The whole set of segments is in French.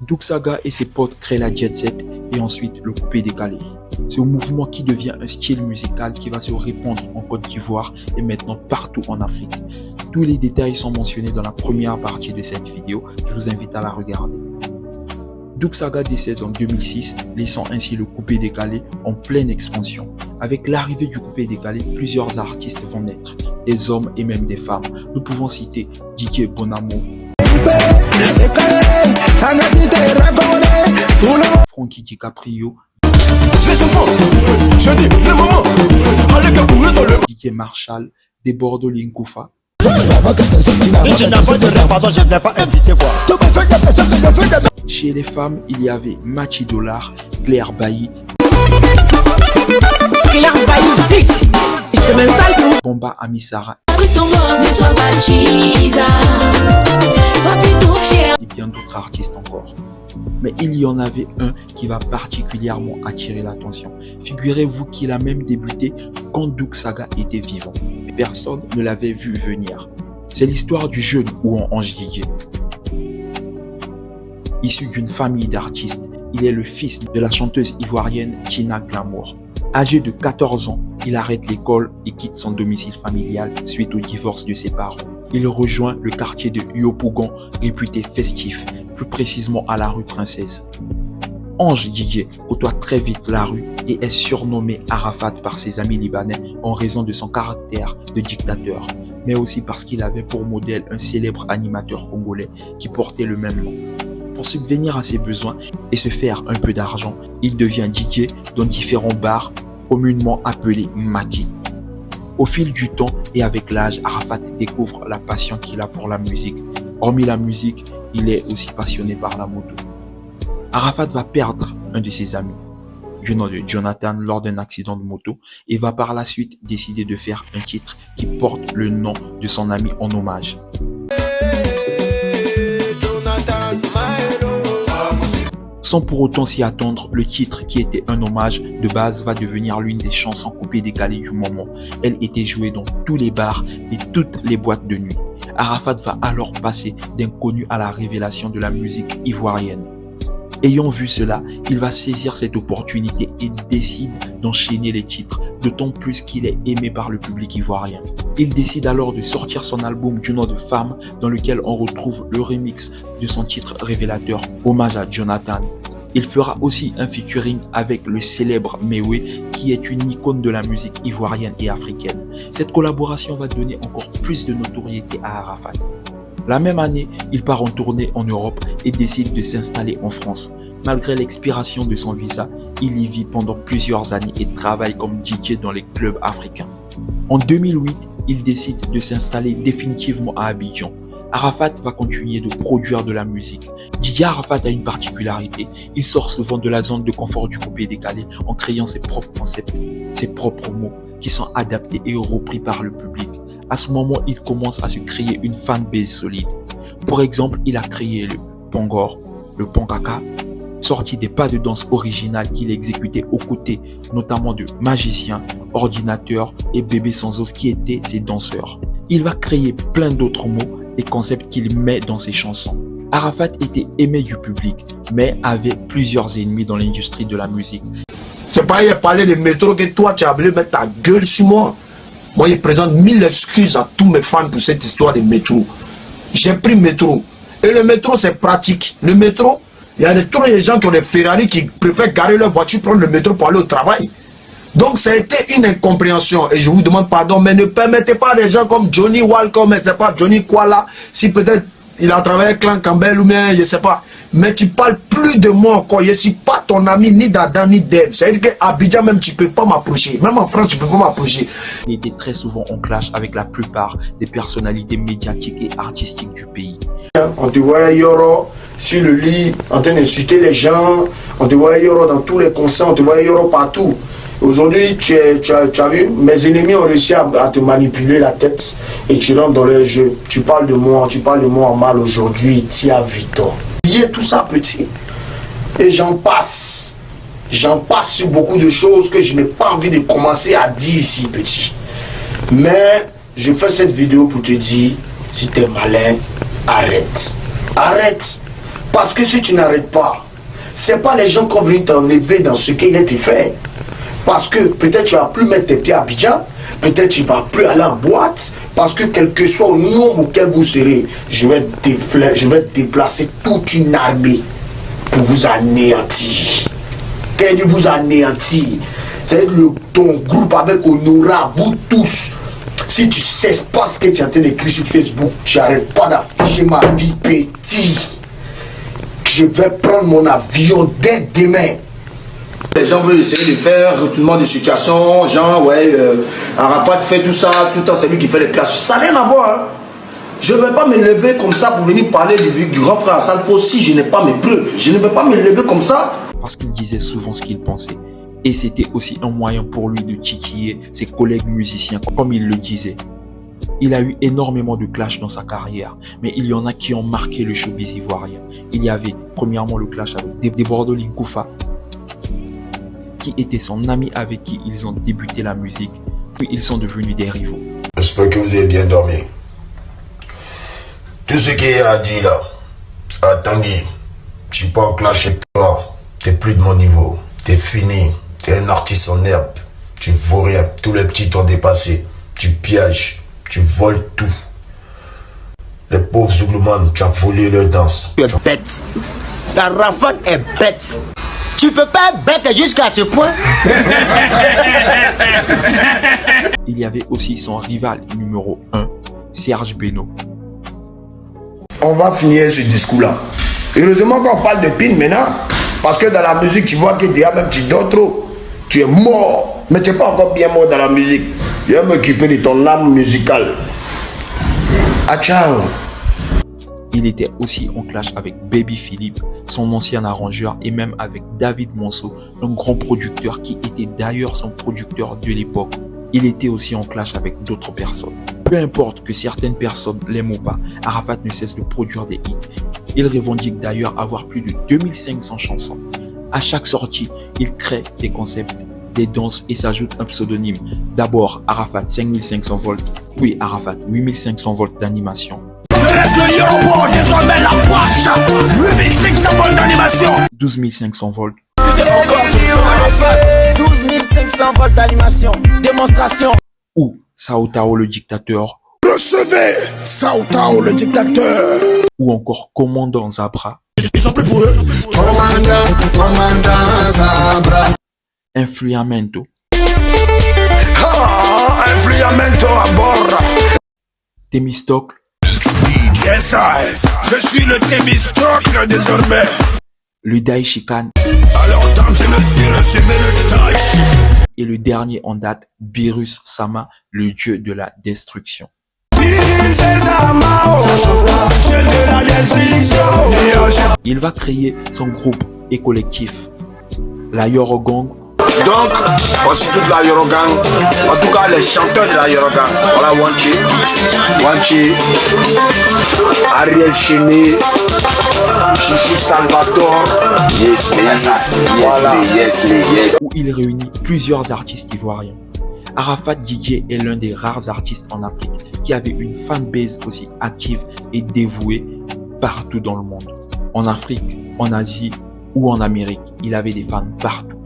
Doug Saga et ses potes créent la jet set et ensuite le coupé décalé. C'est un mouvement qui devient un style musical qui va se répandre en Côte d'Ivoire et maintenant partout en Afrique. Tous les détails sont mentionnés dans la première partie de cette vidéo, je vous invite à la regarder. Doug Saga décède en 2006, laissant ainsi le coupé décalé en pleine expansion. Avec l'arrivée du coupé décalé, plusieurs artistes vont naître, des hommes et même des femmes. Nous pouvons citer Didier Bonamo, Frankie DiCaprio, Didier Marshall, Debordo Linkoufa. Chez les femmes, il y avait Mathie Dollar, Claire Bailly, Bomba Amisara et bien d'autres artistes encore. Mais il y en avait un qui va particulièrement attirer l'attention. Figurez-vous qu'il a même débuté quand Doug Saga était vivant. Personne ne l'avait vu venir. C'est l'histoire du jeune Ouan Ange Didier. Issu d'une famille d'artistes, il est le fils de la chanteuse ivoirienne Tina Glamour. Âgé de 14 ans, il arrête l'école et quitte son domicile familial suite au divorce de ses parents. Il rejoint le quartier de Yopougon, réputé festif, plus précisément à la rue Princesse. Ange Didier côtoie très vite la rue et est surnommé Arafat par ses amis libanais en raison de son caractère de dictateur, mais aussi parce qu'il avait pour modèle un célèbre animateur congolais qui portait le même nom. Pour subvenir à ses besoins et se faire un peu d'argent, il devient DJ dans différents bars, communément appelés Maki. Au fil du temps et avec l'âge, Arafat découvre la passion qu'il a pour la musique. Hormis la musique, il est aussi passionné par la moto. Arafat va perdre un de ses amis, du nom de Jonathan, lors d'un accident de moto et va par la suite décider de faire un titre qui porte le nom de son ami en hommage. Sans pour autant s'y attendre, le titre qui était un hommage de base va devenir l'une des chansons coupées décalées du moment. Elle était jouée dans tous les bars et toutes les boîtes de nuit. Arafat va alors passer d'inconnu à la révélation de la musique ivoirienne. Ayant vu cela, il va saisir cette opportunité et décide d'enchaîner les titres, d'autant plus qu'il est aimé par le public ivoirien. Il décide alors de sortir son album du nom de Femme, dans lequel on retrouve le remix de son titre révélateur, Hommage à Jonathan. Il fera aussi un featuring avec le célèbre Mewé, qui est une icône de la musique ivoirienne et africaine. Cette collaboration va donner encore plus de notoriété à Arafat. La même année, il part en tournée en Europe et décide de s'installer en France. Malgré l'expiration de son visa, il y vit pendant plusieurs années et travaille comme DJ dans les clubs africains. En 2008, il décide de s'installer définitivement à Abidjan. Arafat va continuer de produire de la musique. Didier Arafat a une particularité, il sort souvent de la zone de confort du coupé décalé en créant ses propres concepts, ses propres mots qui sont adaptés et repris par le public. À ce moment, il commence à se créer une fanbase solide. Pour exemple, il a créé le Pongor, le Pongaka, sorti des pas de danse originales qu'il exécutait aux côtés notamment de Magicien, Ordinateur et Bébé Sans Os qui étaient ses danseurs. Il va créer plein d'autres mots et concepts qu'il met dans ses chansons. Arafat était aimé du public, mais avait plusieurs ennemis dans l'industrie de la musique. C'est pas y parler de métro que toi tu as voulu mettre ta gueule sur moi. Moi, je présente 1000 excuses à tous mes fans pour cette histoire de métro. J'ai pris métro. Et le métro, c'est pratique. Le métro, il y a trop de gens qui ont des Ferrari qui préfèrent garer leur voiture, prendre le métro pour aller au travail. Donc, ça a été une incompréhension. Et je vous demande pardon, mais ne permettez pas des gens comme Johnny Walcott, mais c'est pas Johnny Kuala. Si peut-être il a travaillé avec Clan Campbell ou bien, je sais pas. Mais tu parles plus de moi encore. Je ne suis pas ton ami ni d'Adam ni d'Ève. C'est-à-dire qu'à Abidjan même tu ne peux pas m'approcher. Même en France tu ne peux pas m'approcher. Il était très souvent en clash avec la plupart des personnalités médiatiques et artistiques du pays. On te voyait Yoro sur le lit en train d'insulter les gens. On te voyait Yoro dans tous les concerts. On te voyait Yoro partout. Aujourd'hui, tu as vu, mes ennemis ont réussi à te manipuler la tête et tu rentres dans leur jeu. Tu parles de moi en mal aujourd'hui. Tia Victor. Tout ça petit et j'en passe sur beaucoup de choses que je n'ai pas envie de commencer à dire ici petit, mais je fais cette vidéo pour te dire, si tu es malin, arrête Parce que si tu n'arrêtes pas, c'est pas les gens qui vont venir t'enlever dans ce qu'il a été fait. Parce que peut-être tu vas plus mettre tes pieds à Abidjan, peut-être tu vas plus aller en boîte, parce que quel que soit le nombre auquel vous serez, je vais déplacer toute une armée pour vous anéantir. Quand je dis vous anéantir, c'est ton groupe avec Honora, vous tous. Si tu sais pas ce que tu es en train d'écrire sur Facebook, tu n'arrêtes pas d'afficher ma vie petit. Je vais prendre mon avion dès demain. Les gens veulent essayer de faire retournement de situation, genre ouais, Arafat fait tout ça, tout le temps c'est lui qui fait les classes. Ça n'a rien à voir. Hein. Je ne vais pas me lever comme ça pour venir parler du grand frère Hassan Faux si je n'ai pas mes preuves. Je ne vais pas me lever comme ça. Parce qu'il disait souvent ce qu'il pensait. Et c'était aussi un moyen pour lui de titiller ses collègues musiciens, comme il le disait. Il a eu énormément de clashs dans sa carrière, mais il y en a qui ont marqué le showbiz ivoirien. Il y avait premièrement le clash avec Debordo Linkoufa, qui était son ami avec qui ils ont débuté la musique, puis ils sont devenus des rivaux. J'espère que vous avez bien dormi. Tout ce qu'il a dit là, à Tanguy, je suis pas en clash avec toi, t'es plus de mon niveau, t'es fini, t'es un artiste en herbe, tu vaux rien, tous les petits t'ont dépassé, tu pièges, tu voles tout. Les pauvres Zouglouman, tu as volé leur danse. Tu es bête, Arafat est bête. Tu peux pas être bête jusqu'à ce point. Il y avait aussi son rival numéro 1, Serge Beno. On va finir ce discours-là. Heureusement qu'on parle de PIN maintenant, parce que dans la musique, tu vois que déjà même tu dors trop. Tu es mort, mais tu n'es pas encore bien mort dans la musique. Je vais m'occuper de ton âme musicale. Ah, ciao. Il était aussi en clash avec Baby Philippe, son ancien arrangeur, et même avec David Monceau, un grand producteur qui était d'ailleurs son producteur de l'époque. Il était aussi en clash avec d'autres personnes. Peu importe que certaines personnes l'aiment ou pas, Arafat ne cesse de produire des hits. Il revendique d'ailleurs avoir plus de 2500 chansons. À chaque sortie, il crée des concepts, des danses et s'ajoute un pseudonyme. D'abord Arafat 5500 volts, puis Arafat 8500 volts d'animation. Je reste le Yoruba, désormais la poche. 8500 volts d'animation. 12500 volts. 12500 volts d'animation. Démonstration. Ou Sao Tao le dictateur. Recevez Sao Tao le dictateur. Ou encore Commandant Zabra. Ils ont pris pour eux. Commandant Zabra. Influamento. Ah, Influamento à bord. Thémistocle. Yes, je suis le Thémistocle désormais. Le Daishikan. Alors, dame, je me suis reçu le Daishi. Et le dernier en date, Birus Sama, le dieu de la destruction. Il va créer son groupe et collectif, la Yorogang. Donc, aussi toute la Yorogang, en tout cas les chanteurs de la Yorogang, voilà Wanchi, Ariel Chéné, Chouchou Salvatore, où il réunit plusieurs artistes ivoiriens. Arafat Didier est l'un des rares artistes en Afrique qui avait une fanbase aussi active et dévouée partout dans le monde. En Afrique, en Asie ou en Amérique, il avait des fans partout.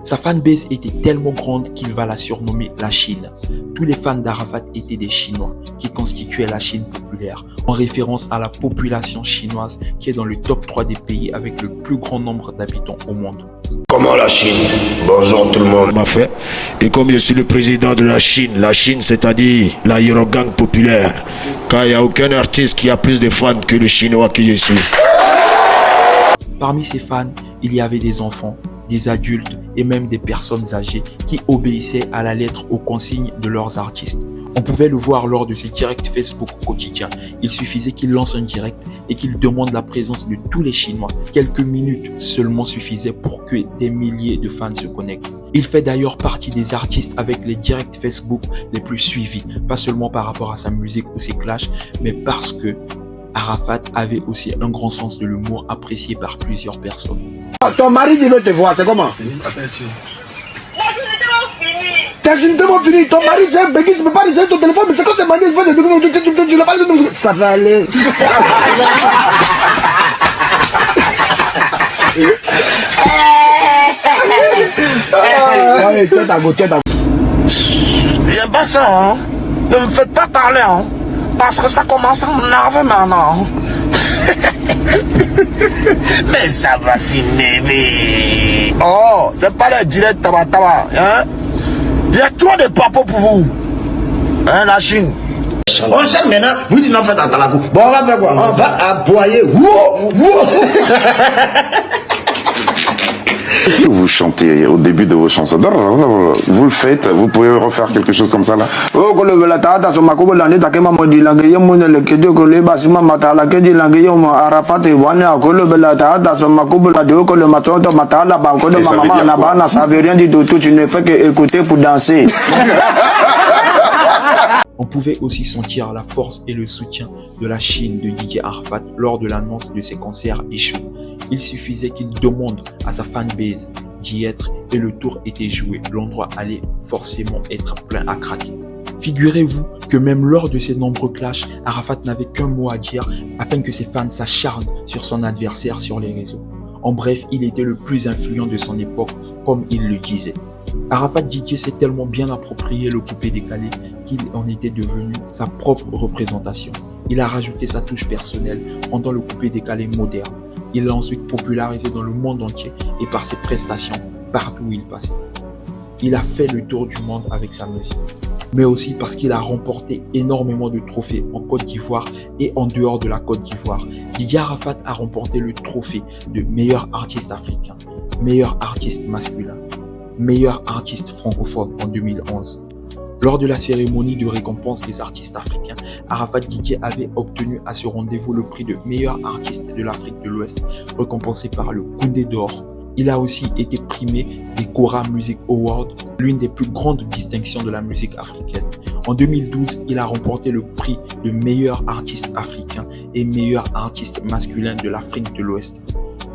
Sa fanbase était tellement grande qu'il va la surnommer la Chine. Tous les fans d'Arafat étaient des Chinois qui constituaient la Chine populaire, en référence à la population chinoise qui est dans le top 3 des pays avec le plus grand nombre d'habitants au monde. Comment la Chine? Bonjour tout le monde. M'a fait. Et comme je suis le président de la Chine c'est-à-dire la Yorogang populaire, car il n'y a aucun artiste qui a plus de fans que le Chinois que je suis. Parmi ses fans, il y avait des enfants, des adultes et même des personnes âgées qui obéissaient à la lettre aux consignes de leurs artistes. On pouvait le voir lors de ses directs Facebook quotidiens. Il suffisait qu'il lance un direct et qu'il demande la présence de tous les Chinois. Quelques minutes seulement suffisaient pour que des milliers de fans se connectent. Il fait d'ailleurs partie des artistes avec les directs Facebook les plus suivis, pas seulement par rapport à sa musique ou ses clashs, mais parce que Arafat avait aussi un grand sens de l'humour apprécié par plusieurs personnes. Ton mari dit veut te voir, c'est comment? T'as une demande finie, ton mari c'est un béguis, il ne peut pas réserver ton téléphone, mais c'est quand c'est mari, tu l'as pas, ça va aller. Allez, tiens ta go, tiens ta go. J'aime pas ça, hein. Ne me faites pas parler, hein. Parce que ça commence à m'énerver maintenant. Mais ça va finir. Oh, c'est pas le direct tabataba, hein. Il y a trop de papos pour vous. Hein, la Chine. On sait maintenant, vous dites non, faites un talakou. Bon, on va faire quoi? On va aboyer. Vous chantez au début de vos chansons, vous le faites, vous pouvez refaire quelque chose comme ça là. Ça veut rien dire de tout, tu ne fais que écouter pour danser. On pouvait aussi sentir la force et le soutien de la Chine de Didier Arafat lors de l'annonce de ses concerts échoués. Il suffisait qu'il demande à sa fanbase d'y être et le tour était joué. L'endroit allait forcément être plein à craquer. Figurez-vous que même lors de ses nombreux clashs, Arafat n'avait qu'un mot à dire afin que ses fans s'acharnent sur son adversaire sur les réseaux. En bref, il était le plus influent de son époque, comme il le disait. Arafat Didier s'est tellement bien approprié le coupé décalé qu'il en était devenu sa propre représentation. Il a rajouté sa touche personnelle rendant le coupé décalé moderne. Il l'a ensuite popularisé dans le monde entier et par ses prestations partout où il passait. Il a fait le tour du monde avec sa musique, mais aussi parce qu'il a remporté énormément de trophées en Côte d'Ivoire et en dehors de la Côte d'Ivoire. Didier Arafat a remporté le trophée de meilleur artiste africain, meilleur artiste masculin, meilleur artiste francophone en 2011. Lors de la cérémonie de récompense des artistes africains, Arafat Didier avait obtenu à ce rendez-vous le prix de meilleur artiste de l'Afrique de l'Ouest, récompensé par le Koundé d'Or. Il a aussi été primé des Kora Music Awards, l'une des plus grandes distinctions de la musique africaine. En 2012, il a remporté le prix de meilleur artiste africain et meilleur artiste masculin de l'Afrique de l'Ouest.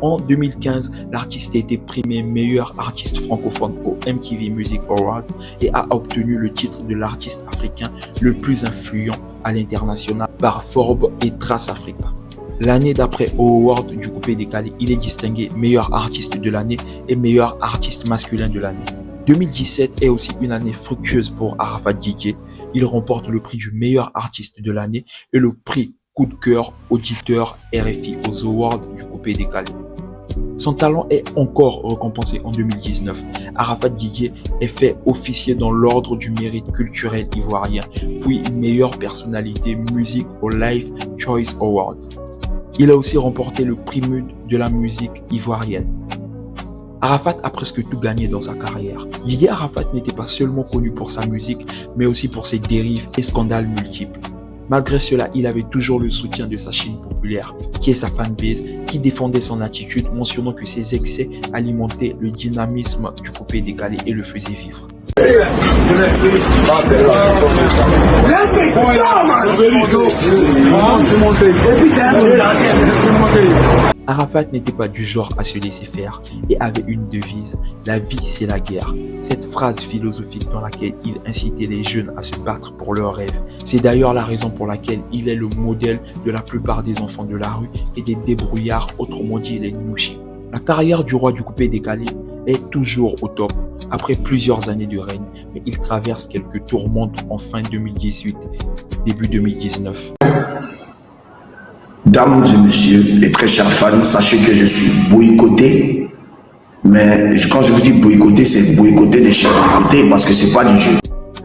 En 2015, l'artiste a été primé meilleur artiste francophone au MTV Music Awards et a obtenu le titre de l'artiste africain le plus influent à l'international par Forbes et Trace Africa. L'année d'après au Award du coupé décalé, il est distingué meilleur artiste de l'année et meilleur artiste masculin de l'année. 2017 est aussi une année fructueuse pour Arafat Didier. Il remporte le prix du meilleur artiste de l'année et le prix coup de cœur auditeur RFI aux Awards du coupé décalé. Son talent est encore récompensé en 2019. Arafat Didier est fait officier dans l'ordre du mérite culturel ivoirien, puis meilleure personnalité musique au Life Choice Awards. Il a aussi remporté le prix MUD de la musique ivoirienne. Arafat a presque tout gagné dans sa carrière. Didier Arafat n'était pas seulement connu pour sa musique, mais aussi pour ses dérives et scandales multiples. Malgré cela, il avait toujours le soutien de sa Chine populaire, qui est sa fanbase, qui défendait son attitude, mentionnant que ses excès alimentaient le dynamisme du coupé décalé et le faisaient vivre. Arafat n'était pas du genre à se laisser faire et avait une devise, la vie c'est la guerre. Cette phrase philosophique dans laquelle il incitait les jeunes à se battre pour leurs rêves. C'est d'ailleurs la raison pour laquelle il est le modèle de la plupart des enfants de la rue et des débrouillards, autrement dit les Nouchis. La carrière du roi du coupé décalé est toujours au top après plusieurs années de règne, mais il traverse quelques tourmentes en fin 2018, début 2019. Dames et messieurs, et très chers fans, sachez que je suis boycotté. Mais quand je vous dis boycotté, c'est boycotté de chez boycotté parce que c'est pas du jeu.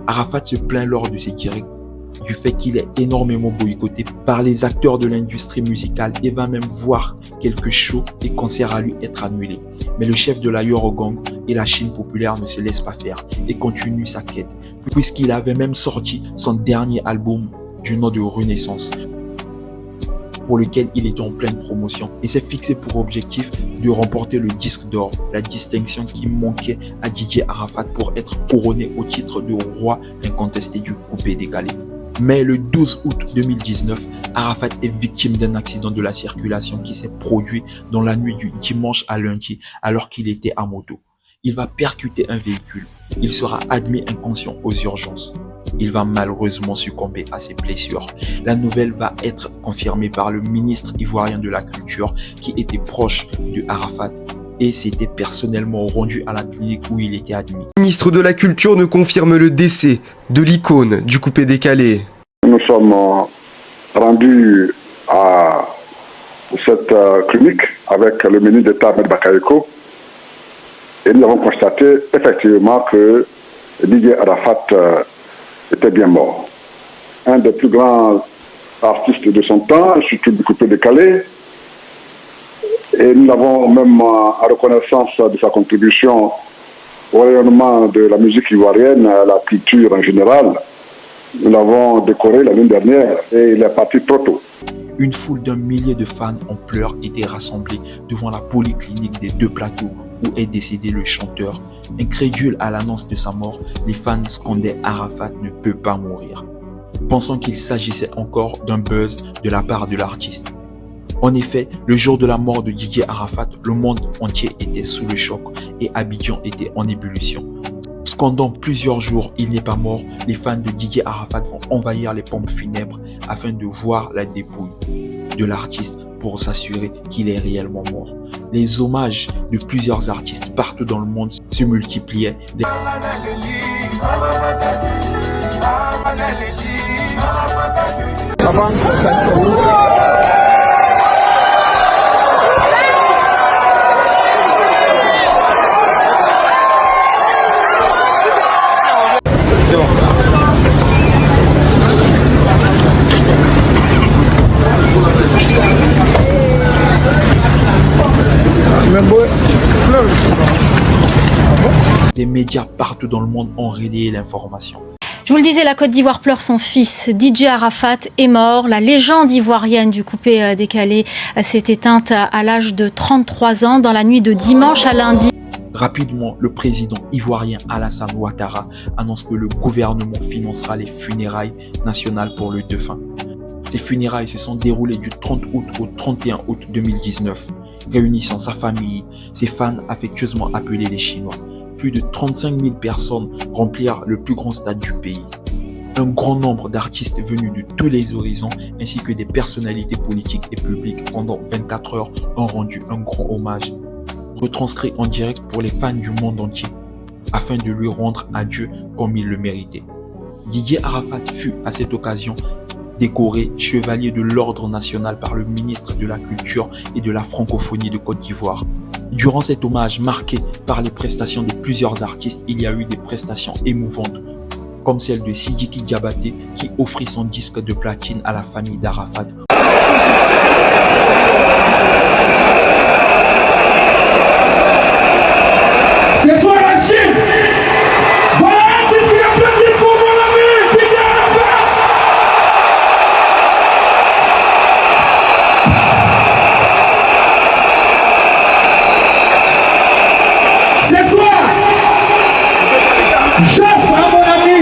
Arafat se plaint lors de ses directs du fait qu'il est énormément boycotté par les acteurs de l'industrie musicale et va même voir quelques shows et concerts à lui être annulés. Mais le chef de la Yorogang et la Chine populaire ne se laisse pas faire et continue sa quête, puisqu'il avait même sorti son dernier album du nom de Renaissance, pour lequel il était en pleine promotion et s'est fixé pour objectif de remporter le disque d'or, la distinction qui manquait à Didier Arafat pour être couronné au titre de roi incontesté du coupé décalé. Mais le 12 août 2019, Arafat est victime d'un accident de la circulation qui s'est produit dans la nuit du dimanche à lundi alors qu'il était à moto. Il va percuter un véhicule. Il sera admis inconscient aux urgences. Il va malheureusement succomber à ses blessures. La nouvelle va être confirmée par le ministre ivoirien de la Culture qui était proche de Arafat et s'était personnellement rendu à la clinique où il était admis. Le ministre de la Culture nous confirme le décès de l'icône du coupé-décalé. Nous sommes rendus à cette clinique avec le ministre d'État Ahmed Bakayoko et nous avons constaté effectivement que Didier Arafat était bien mort. Un des plus grands artistes de son temps, surtout du coupé-décalé. Et nous avons même, en reconnaissance de sa contribution au rayonnement de la musique ivoirienne, à la culture en général, nous l'avons décoré l'année dernière et il est parti trop tôt. Une foule d'un millier de fans en pleurs était rassemblée devant la polyclinique des deux plateaux où est décédé le chanteur. Incrédules à l'annonce de sa mort, les fans scandaient « Arafat ne peut pas mourir », pensant qu'il s'agissait encore d'un buzz de la part de l'artiste. En effet, le jour de la mort de Didier Arafat, le monde entier était sous le choc et Abidjan était en ébullition. Scandant plusieurs jours, il n'est pas mort, les fans de Didier Arafat vont envahir les pompes funèbres afin de voir la dépouille de l'artiste pour s'assurer qu'il est réellement mort. Les hommages de plusieurs artistes partout dans le monde se multipliaient. Des médias partout dans le monde ont relayé l'information. Je vous le disais, la Côte d'Ivoire pleure son fils. Didier Arafat est mort. La légende ivoirienne du coupé-décalé s'est éteinte à l'âge de 33 ans dans la nuit de dimanche à lundi. Rapidement, le président ivoirien Alassane Ouattara annonce que le gouvernement financera les funérailles nationales pour le défunt. Ces funérailles se sont déroulées du 30 août au 31 août 2019, réunissant sa famille, ses fans affectueusement appelés les Chinois. Plus de 35 000 personnes remplirent le plus grand stade du pays. Un grand nombre d'artistes venus de tous les horizons ainsi que des personnalités politiques et publiques pendant 24 heures ont rendu un grand hommage, retranscrit en direct pour les fans du monde entier, afin de lui rendre adieu comme il le méritait. Didier Arafat fut à cette occasion décoré chevalier de l'ordre national par le ministre de la Culture et de la Francophonie de Côte d'Ivoire. Durant cet hommage marqué par les prestations de plusieurs artistes, il y a eu des prestations émouvantes, comme celle de Sidiki Diabaté qui offrit son disque de platine à la famille d'Arafat. Ce soir la Chine, voilà un disque de platine pour mon ami Didier Arafat. Ce soir, j'offre à mon ami,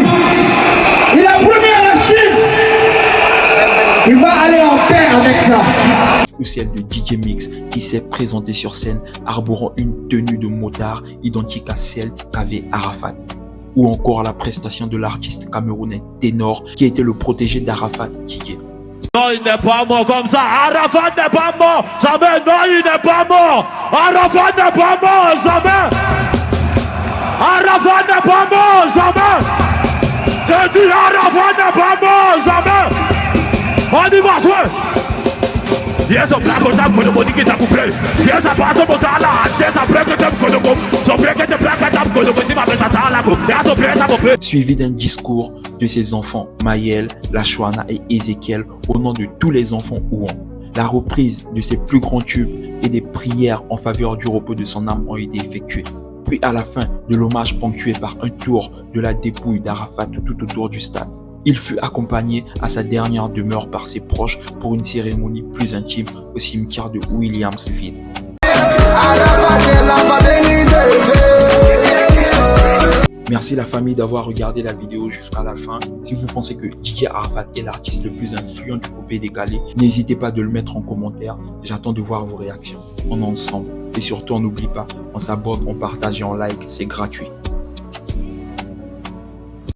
il a promis à la Chine, il va aller en paix avec ça. Ou celle de DJ Mix qui s'est présenté sur scène arborant une tenue de motard identique à celle qu'avait Arafat. Ou encore la prestation de l'artiste camerounais Ténor qui était le protégé d'Arafat Didier. Non, il n'est pas mort comme ça. Arafat n'est pas mort. Jamais. Non, il n'est pas mort. Arafat n'est pas mort. Jamais. Arafat n'est pas mort. Jamais. Je dis Arafat n'est pas mort. Jamais. On y va jouer. Yes, I'm black, I'm going to go get up play. Yes, I'm passing for Tala. Yes, I'm breaking them for the book. So break it, black, I'm going to go see my better Tala. Yes, I'm play. Suivi d'un discours de ses enfants Maël, Lachouana et Ézéchiel au nom de tous les enfants ouans. La reprise de ses plus grands tubes et des prières en faveur du repos de son âme ont été effectuées. Puis à la fin de l'hommage ponctué par un tour de la dépouille d'Arafat tout autour du stade. Il fut accompagné à sa dernière demeure par ses proches pour une cérémonie plus intime au cimetière de Williamsville. Merci la famille d'avoir regardé la vidéo jusqu'à la fin. Si vous pensez que Didier Arafat est l'artiste le plus influent du coupé-décalé, n'hésitez pas de le mettre en commentaire. J'attends de voir vos réactions. On est ensemble. Et surtout, on n'oublie pas, on s'abonne, on partage et on like, c'est gratuit.